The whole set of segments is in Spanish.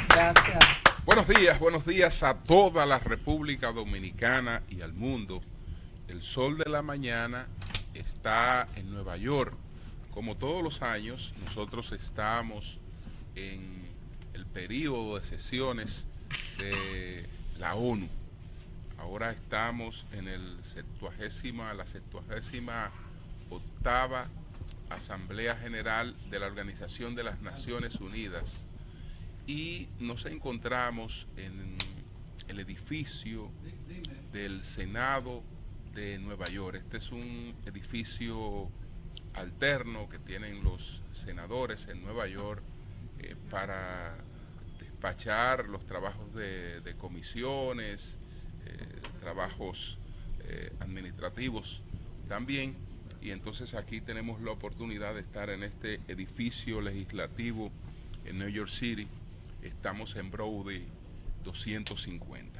Gracias. Buenos días a toda la República Dominicana y al mundo. El sol de la mañana está en Nueva York. Como todos los años, nosotros estamos en el periodo de sesiones de la ONU. Ahora estamos en la 78ª Asamblea General de la Organización de las Naciones Unidas y nos encontramos en el edificio del Senado de Nueva York. Este es un edificio alterno que tienen los senadores en Nueva York para despachar los trabajos de comisiones, trabajos administrativos también. Y entonces aquí tenemos la oportunidad de estar en este edificio legislativo en New York City. Estamos en Broadway 250.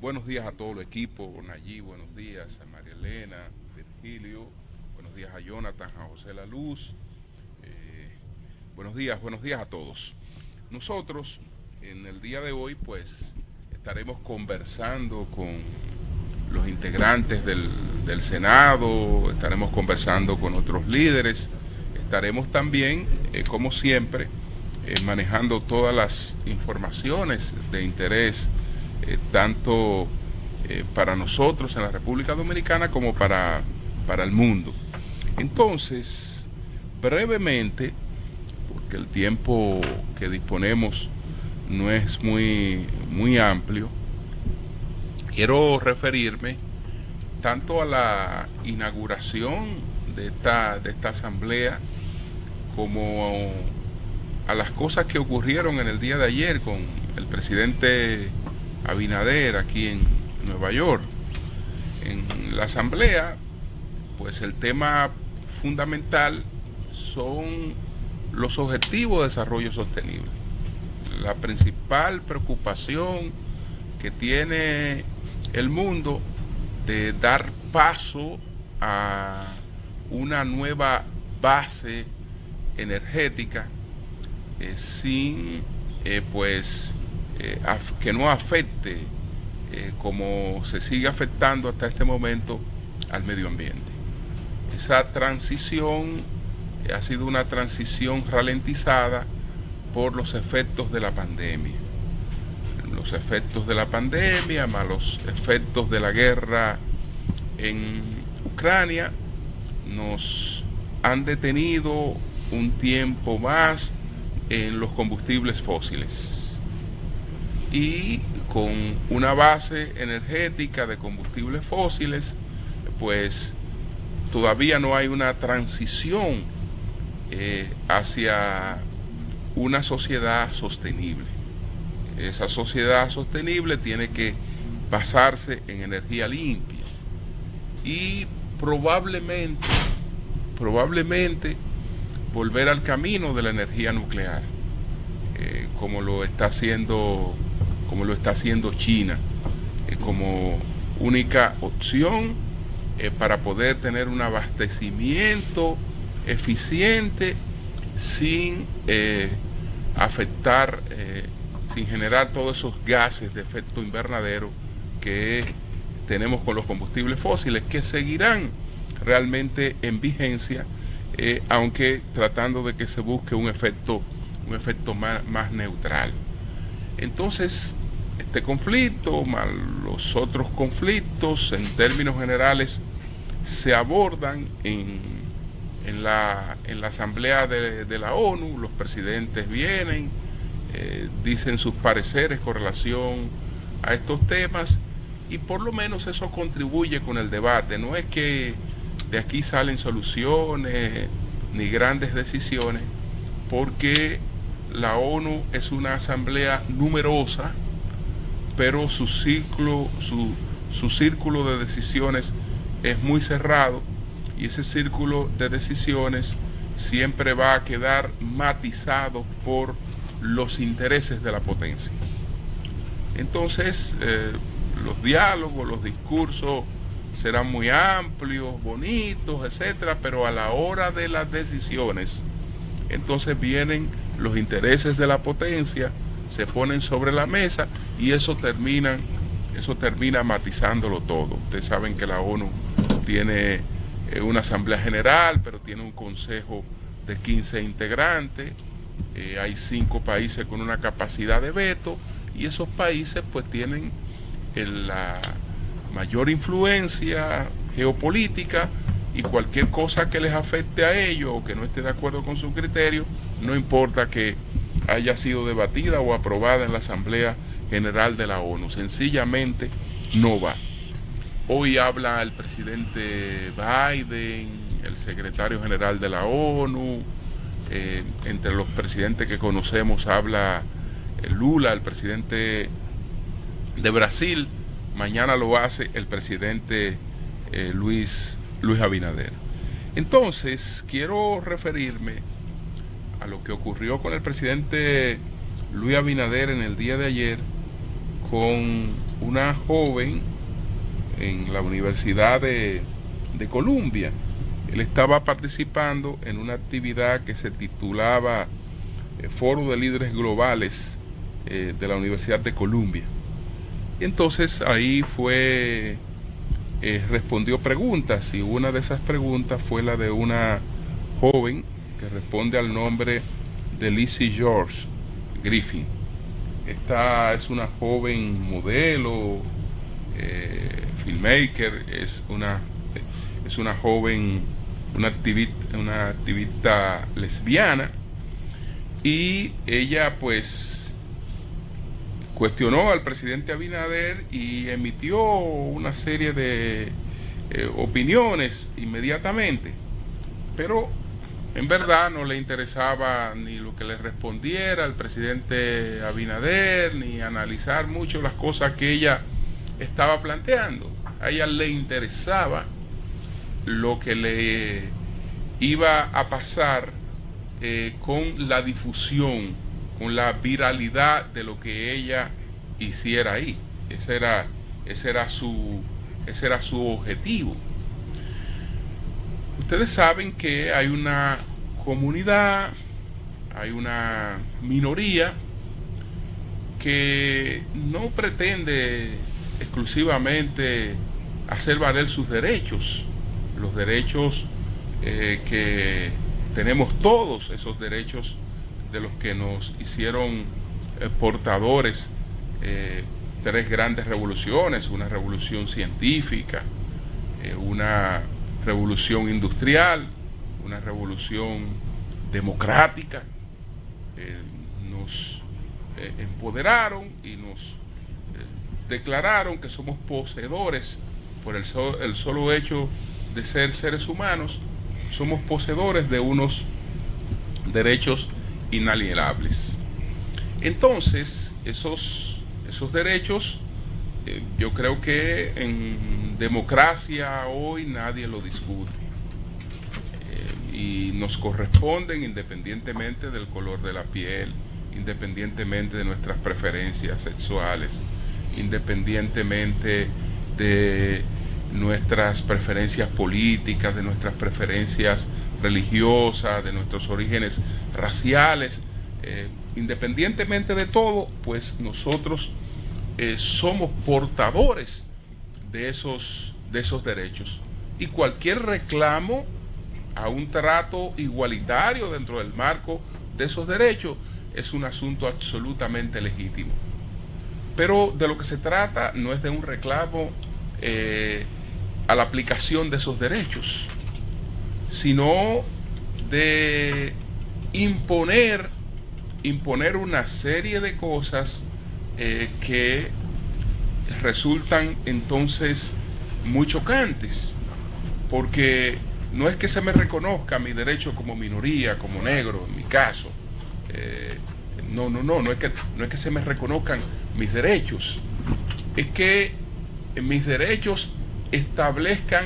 Buenos días a todo el equipo, Nayib, buenos días a María Elena, Virgilio, buenos días a Jonathan, a José La Luz, buenos días a todos. Nosotros en el día de hoy pues estaremos conversando con los integrantes del Senado, estaremos conversando con otros líderes, estaremos también, como siempre, manejando todas las informaciones de interés, tanto para nosotros en la República Dominicana como para el mundo. Entonces, brevemente, porque el tiempo que disponemos no es muy amplio, quiero referirme tanto a la inauguración de esta asamblea como a las cosas que ocurrieron en el día de ayer con el presidente Abinader aquí en Nueva York. En la asamblea, pues el tema fundamental son los objetivos de desarrollo sostenible. La principal preocupación que tiene el mundo de dar paso a una nueva base energética sin que no afecte como se sigue afectando hasta este momento al medio ambiente. Esa transición ha sido una transición ralentizada por los efectos de la pandemia. Los efectos de la pandemia, más los efectos de la guerra en Ucrania, nos han detenido un tiempo más en los combustibles fósiles. Y con una base energética de combustibles fósiles, pues todavía no hay una transición hacia una sociedad sostenible. Esa sociedad sostenible tiene que basarse en energía limpia y probablemente volver al camino de la energía nuclear, como lo está haciendo China, como única opción para poder tener un abastecimiento eficiente sin afectar, sin generar todos esos gases de efecto invernadero que tenemos con los combustibles fósiles, que seguirán realmente en vigencia, aunque tratando de que se busque un efecto más neutral. Entonces, este conflicto, más los otros conflictos, en términos generales, se abordan en la asamblea de la ONU. Los presidentes vienen, dicen sus pareceres con relación a estos temas, y por lo menos eso contribuye con el debate. No es que de aquí salen soluciones ni grandes decisiones, porque la ONU es una asamblea numerosa, pero su círculo de decisiones es muy cerrado, y ese círculo de decisiones siempre va a quedar matizado por los intereses de la potencia. Entonces, los diálogos, los discursos serán muy amplios, bonitos, etcétera, pero a la hora de las decisiones, entonces vienen los intereses de la potencia, se ponen sobre la mesa y eso termina matizándolo todo. Ustedes saben que la ONU tiene una asamblea general, pero tiene un consejo de 15 integrantes, hay 5 países con una capacidad de veto y esos países pues tienen la mayor influencia geopolítica y cualquier cosa que les afecte a ellos o que no esté de acuerdo con su criterio, no importa que haya sido debatida o aprobada en la Asamblea General de la ONU, sencillamente no va. Hoy habla el presidente Biden, el secretario general de la ONU, entre los presidentes que conocemos habla Lula, el presidente de Brasil, mañana lo hace el presidente Luis Abinader. Entonces, quiero referirme a lo que ocurrió con el presidente Luis Abinader en el día de ayer con una joven en la Universidad de Columbia. Él estaba participando en una actividad que se titulaba Foro de Líderes Globales de la Universidad de Columbia. Entonces ahí respondió preguntas y una de esas preguntas fue la de una joven que responde al nombre de Lizzie George Griffin. Esta es una joven modelo, filmmaker, es una joven, una activista lesbiana, y ella pues cuestionó al presidente Abinader y emitió una serie de opiniones inmediatamente, pero en verdad no le interesaba ni lo que le respondiera al presidente Abinader, ni analizar mucho las cosas que ella estaba planteando. A ella le interesaba lo que le iba a pasar con la difusión, con la viralidad de lo que ella hiciera ahí. Ese era su objetivo. Ustedes saben que hay una comunidad, hay una minoría que no pretende exclusivamente hacer valer sus derechos, los derechos que tenemos todos, esos derechos de los que nos hicieron portadores 3 grandes revoluciones: una revolución científica, una revolución industrial, una revolución democrática. Nos empoderaron y nos declararon que somos poseedores, por el solo hecho de ser seres humanos, somos poseedores de unos derechos inalienables. Entonces, esos derechos, yo creo que en democracia hoy nadie lo discute, y nos corresponden independientemente del color de la piel, independientemente de nuestras preferencias sexuales, independientemente de nuestras preferencias políticas, de nuestras preferencias religiosas, de nuestros orígenes raciales, independientemente de todo, pues nosotros somos portadores de esos derechos, y cualquier reclamo a un trato igualitario dentro del marco de esos derechos es un asunto absolutamente legítimo. Pero de lo que se trata no es de un reclamo a la aplicación de esos derechos, sino de imponer una serie de cosas que resultan entonces muy chocantes, porque no es que se me reconozca mi derecho como minoría, como negro, en mi caso. No es que se me reconozcan mis derechos, es que mis derechos establezcan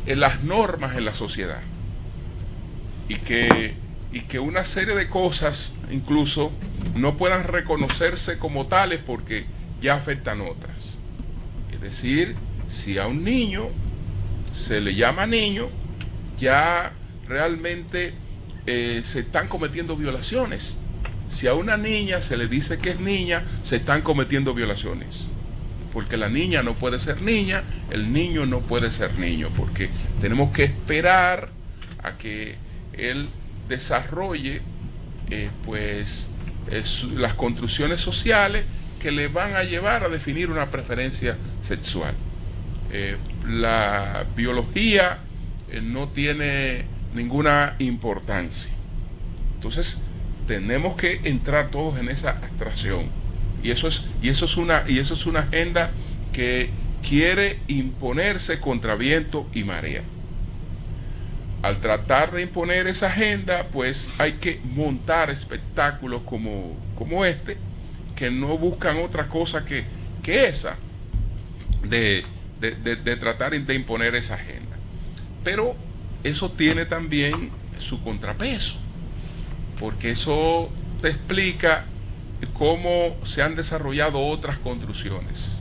las normas en la sociedad, y que una serie de cosas incluso no puedan reconocerse como tales porque ya afectan otras. Es decir, si a un niño se le llama niño, ya realmente se están cometiendo violaciones. Si a una niña se le dice que es niña, se están cometiendo violaciones. Porque la niña no puede ser niña, el niño no puede ser niño, porque tenemos que esperar a que él desarrolle las construcciones sociales que le van a llevar a definir una preferencia sexual. La biología no tiene ninguna importancia. Entonces tenemos que entrar todos en esa abstracción. Y eso es una agenda que quiere imponerse contra viento y marea. Al tratar de imponer esa agenda, pues hay que montar espectáculos como este, que no buscan otra cosa que esa, de tratar de imponer esa agenda. Pero eso tiene también su contrapeso, porque eso te explica cómo se han desarrollado otras construcciones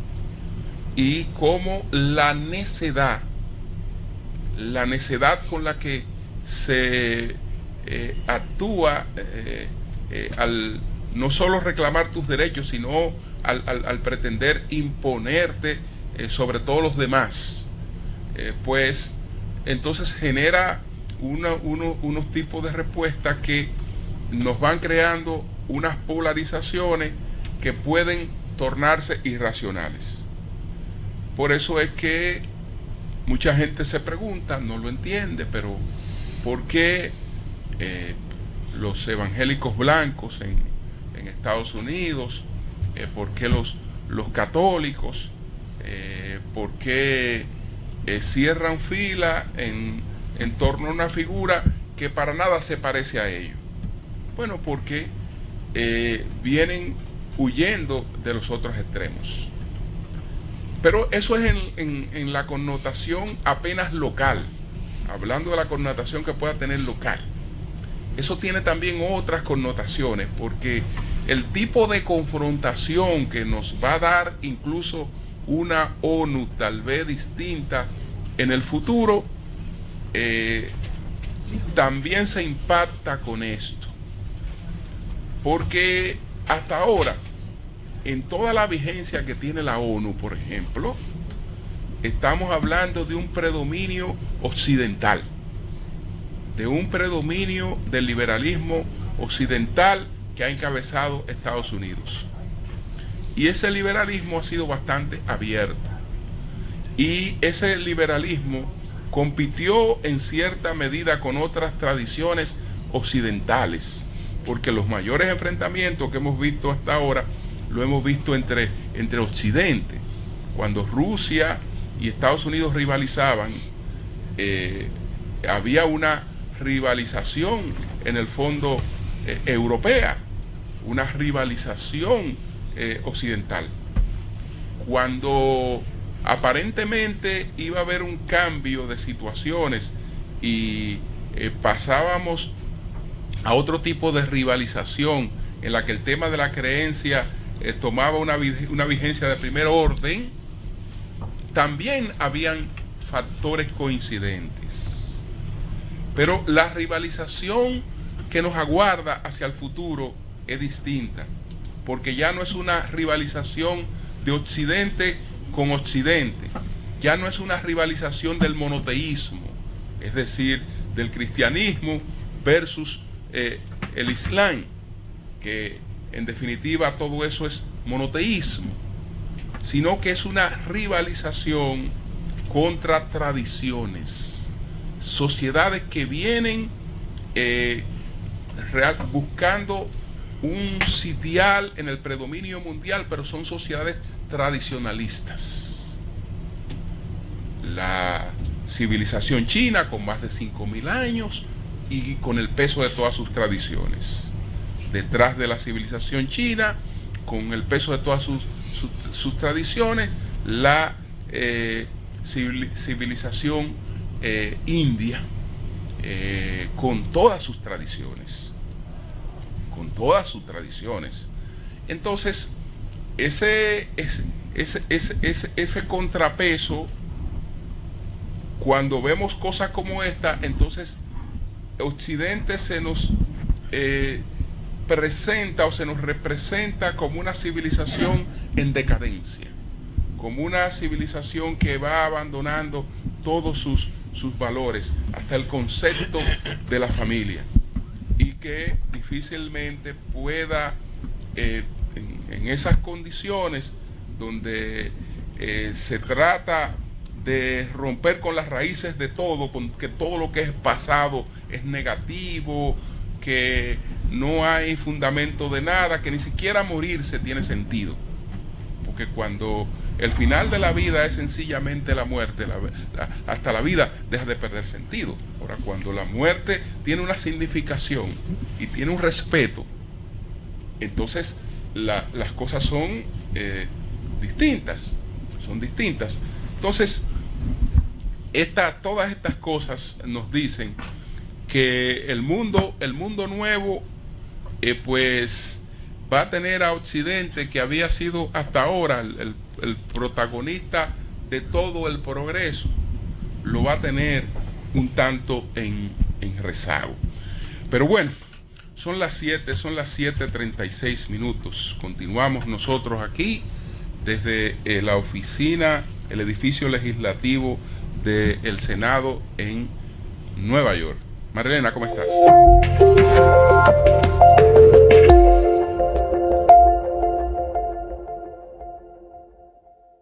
y cómo la necedad con la que se actúa al no solo reclamar tus derechos, sino al pretender imponerte sobre todos los demás, pues entonces genera unos tipos de respuestas que nos van creando unas polarizaciones que pueden tornarse irracionales. Por eso es que mucha gente se pregunta, no lo entiende, pero ¿por qué los evangélicos blancos en Estados Unidos, por qué los católicos, por qué cierran fila en torno a una figura que para nada se parece a ellos? Bueno, porque vienen huyendo de los otros extremos. Pero eso es en la connotación apenas local, hablando de la connotación que pueda tener local. Eso tiene también otras connotaciones, porque el tipo de confrontación que nos va a dar incluso una ONU tal vez distinta en el futuro, también se impacta con esto. Porque hasta ahora, en toda la vigencia que tiene la ONU, por ejemplo, estamos hablando de un predominio occidental, de un predominio del liberalismo occidental que ha encabezado Estados Unidos. Y ese liberalismo ha sido bastante abierto. Y ese liberalismo compitió en cierta medida con otras tradiciones occidentales, porque los mayores enfrentamientos que hemos visto hasta ahora lo hemos visto entre Occidente. Cuando Rusia y Estados Unidos rivalizaban, había una rivalización en el fondo europea, una rivalización occidental. Cuando aparentemente iba a haber un cambio de situaciones y pasábamos a otro tipo de rivalización en la que el tema de la creencia tomaba una vigencia de primer orden, también habían factores coincidentes. Pero la rivalización que nos aguarda hacia el futuro es distinta, porque ya no es una rivalización de Occidente con Occidente, ya no es una rivalización del monoteísmo, es decir, del cristianismo versus el Islam, que en definitiva todo eso es monoteísmo, sino que es una rivalización contra tradiciones, sociedades que vienen buscando un sitial en el predominio mundial, pero son sociedades tradicionalistas. La civilización china con más de 5.000 años y con el peso de todas sus tradiciones. Detrás de la civilización china, con el peso de todas sus tradiciones, la civilización india, con todas sus tradiciones. Entonces, ese contrapeso cuando vemos cosas como esta, entonces Occidente se nos presenta o se nos representa como una civilización en decadencia, como una civilización que va abandonando todos sus valores, hasta el concepto de la familia, y que difícilmente pueda, en esas condiciones donde se trata de romper con las raíces de todo, con que todo lo que es pasado es negativo, que no hay fundamento de nada, que ni siquiera morirse tiene sentido, porque cuando el final de la vida es sencillamente la muerte, hasta la vida deja de perder sentido. Ahora, cuando la muerte tiene una significación y tiene un respeto, entonces las cosas son distintas, Entonces, todas estas cosas nos dicen que el mundo nuevo, pues va a tener a Occidente, que había sido hasta ahora el protagonista de todo el progreso, lo va a tener un tanto en rezago. Pero bueno, son las 7:36 minutos. Continuamos nosotros aquí desde la oficina, el edificio legislativo del Senado en Nueva York. Marilena, ¿cómo estás?